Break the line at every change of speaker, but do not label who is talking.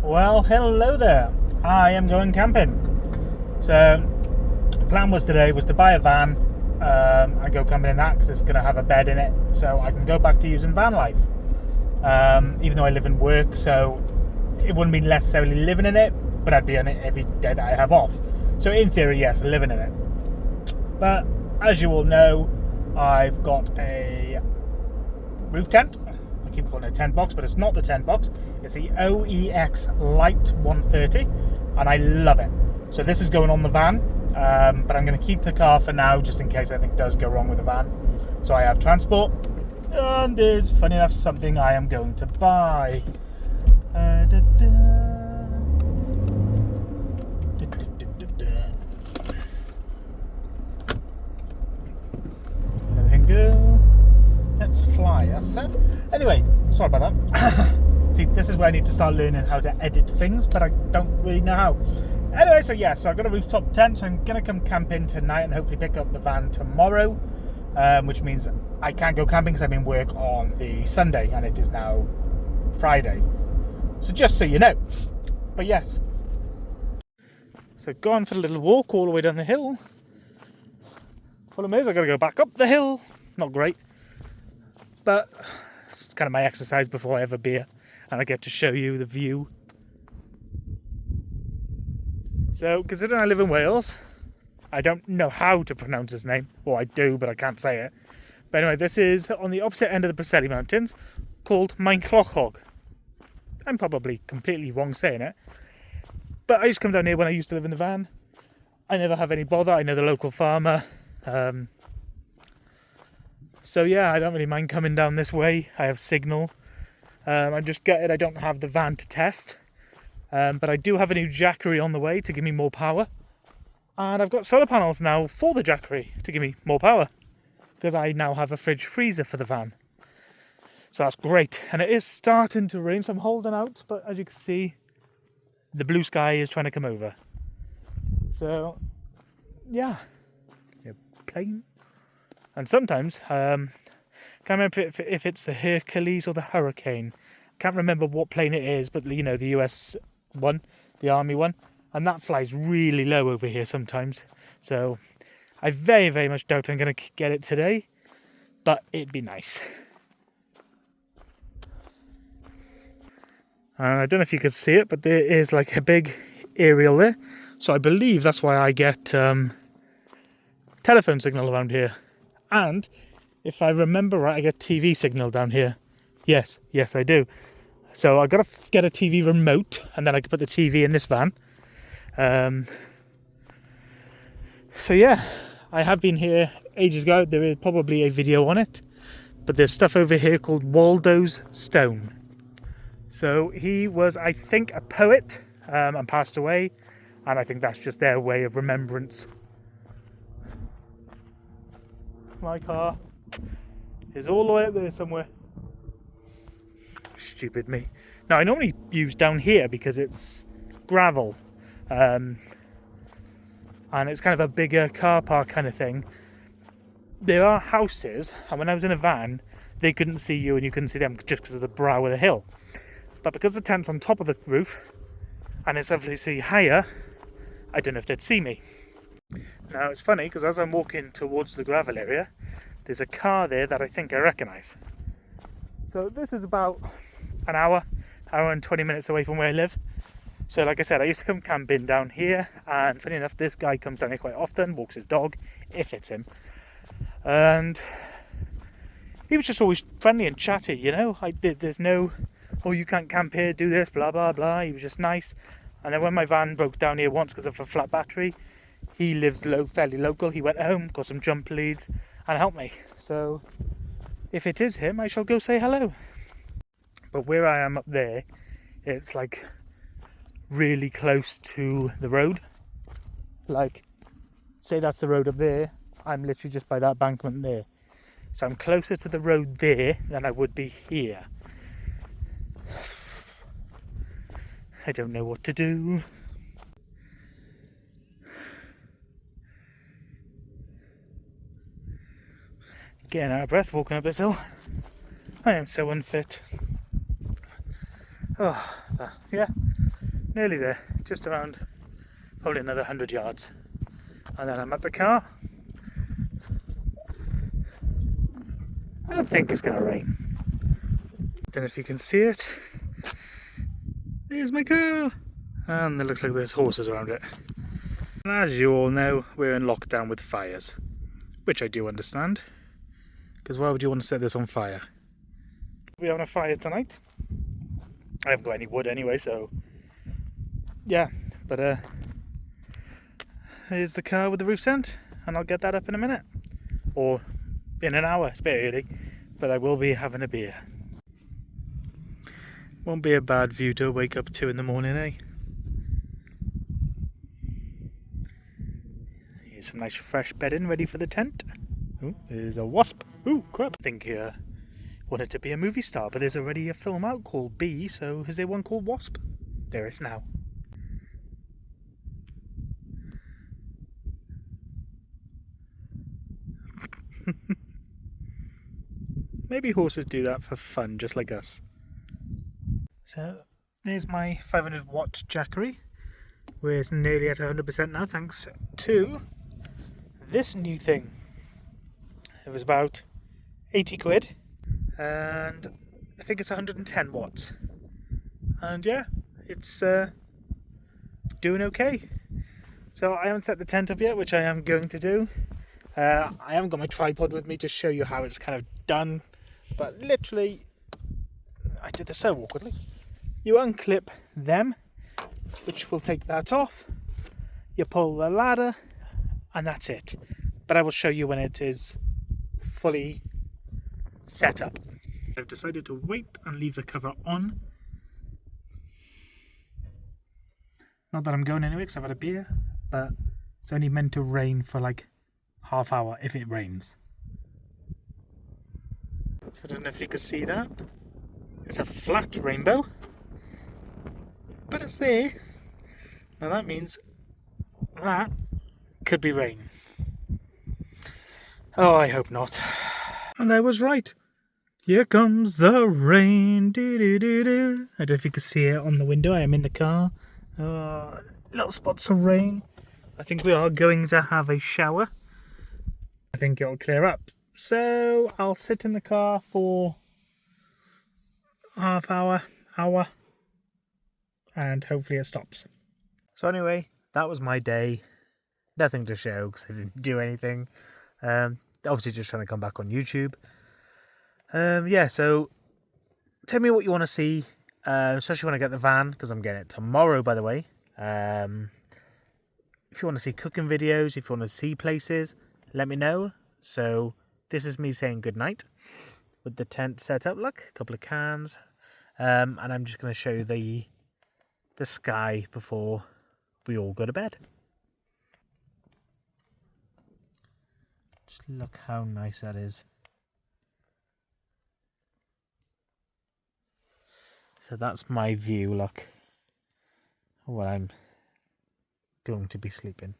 Well, hello there. I am going camping. So, the plan today was to buy a van and go camping in that because it's going to have a bed in it, so I can go back to using van life. Even though I live in work, so it wouldn't be necessarily living in it, but I'd be on it every day that I have off. So in theory, yes, living in it. But as you all know, I've got a roof tent. I keep calling it a tent box, but it's not the tent box. It's the OEX Light 130, and I love it. So this is going on the van, but I'm going to keep the car for now, just in case anything does go wrong with the van. So I have transport, and there's, funny enough, something I am going to buy. Everything go. Let's fly, that's sad. Anyway, sorry about that. See, this is where I need to start learning how to edit things, but I don't really know how. Anyway, so yeah, so I've got a rooftop tent, so I'm going to come camping tonight and hopefully pick up the van tomorrow, which means I can't go camping because I'm in work on the Sunday, and it is now Friday. So just so you know. But yes. So gone for a little walk all the way down the hill. Problem is, I've got to go back up the hill. Not great. But it's kind of my exercise before I have a beer, and I get to show you the view. So, considering I live in Wales, I don't know how to pronounce his name. Well, I do, but I can't say it. But anyway, this is on the opposite end of the Preseli Mountains, called Pembrokeshire. I'm probably completely wrong saying it. But I used to come down here when I used to live in the van. I never have any bother. I know the local farmer. So yeah, I don't really mind coming down this way. I have signal. I'm just gutted I don't have the van to test. But I do have a new Jackery on the way to give me more power. And I've got solar panels now for the Jackery to give me more power. Because I now have a fridge freezer for the van. So that's great. And it is starting to rain, so I'm holding out. But as you can see, the blue sky is trying to come over. So, yeah. Plane. And sometimes, can't remember if it's the Hercules or the Hurricane. Can't remember what plane it is, but you know, the US one, the Army one. And that flies really low over here sometimes. So I very, very much doubt I'm going to get it today. But it'd be nice. And I don't know if you can see it, but there is like a big aerial there. So I believe that's why I get telephone signal around here. And if I remember right, I get TV signal down here. Yes, I do. So I've got to get a TV remote, and then I can put the TV in this van. So yeah, I have been here ages ago. There is probably a video on it. But there's stuff over here called Waldo's Stone. So he was, I think, a poet and passed away. And I think that's just their way of remembrance. My car is all the way up there somewhere. Stupid me. Now, I normally use down here because it's gravel. And it's kind of a bigger car park kind of thing. There are houses, and when I was in a van, they couldn't see you and you couldn't see them just because of the brow of the hill. But because the tent's on top of the roof, and it's obviously higher, I don't know if they'd see me. Now, it's funny, because as I'm walking towards the gravel area, there's a car there that I think I recognise. So this is about an hour and 20 minutes away from where I live. So like I said, I used to come camping down here, and funny enough, this guy comes down here quite often, walks his dog, if it's him. And he was just always friendly and chatty, you know. There's no, oh, you can't camp here, do this, blah, blah, blah. He was just nice. And then when my van broke down here once because of a flat battery, he lives fairly local. He went home, got some jump leads, and helped me. So if it is him, I shall go say hello. But where I am up there, it's like really close to the road. Like, say that's the road up there, I'm literally just by that embankment there. So I'm closer to the road there than I would be here. I don't know what to do. Getting out of breath walking up this hill. I am so unfit. Oh, yeah. Nearly there, just around probably another 100 yards. And then I'm at the car. I don't think it's going to rain. Don't know if you can see it. There's my car! And it looks like there's horses around it. And as you all know, we're in lockdown with fires. Which I do understand. Because why would you want to set this on fire? We're having a fire tonight. I haven't got any wood anyway, so... yeah, but here's the car with the roof tent. And I'll get that up in a minute. Or in an hour, it's a bit early. But I will be having a beer. Won't be a bad view to wake up to in the morning, eh? Here's some nice fresh bedding ready for the tent. Oh, there's a wasp. Ooh, crap. I think wanted to be a movie star, but there's already a film out called Bee, so is there one called Wasp? There is now. Maybe horses do that for fun, just like us. So, there's my 500 watt Jackery, where it's nearly at 100% now, thanks to this new thing. It was about 80 quid, and I think it's 110 watts. And yeah, it's doing okay. So I haven't set the tent up yet, which I am going to do. I haven't got my tripod with me to show you how it's kind of done, but literally, I did this so awkwardly. You unclip them, which will take that off. You pull the ladder, and that's it. But I will show you when it is fully set up. I've decided to wait and leave the cover on. Not that I'm going anywhere because I've had a beer, but it's only meant to rain for like half hour if it rains. So I don't know if you can see that. It's a flat rainbow, but it's there. Now that means that could be rain. Oh, I hope not. And I was right. Here comes the rain. Doo -doo -doo -doo. I don't know if you can see it on the window. I am in the car. Little spots of rain. I think we are going to have a shower. I think it'll clear up. So I'll sit in the car for half hour, and hopefully it stops. So anyway, that was my day. Nothing to show because I didn't do anything. Obviously just trying to come back on YouTube. Yeah, so tell me what you want to see, especially when I get the van, because I'm getting it tomorrow, by the way. If you want to see cooking videos, if you want to see places, let me know. So this is me saying goodnight with the tent set up. Look, a couple of cans. And I'm just going to show you the sky before we all go to bed. Just look how nice that is. So that's my view, look, when I'm going to be sleeping.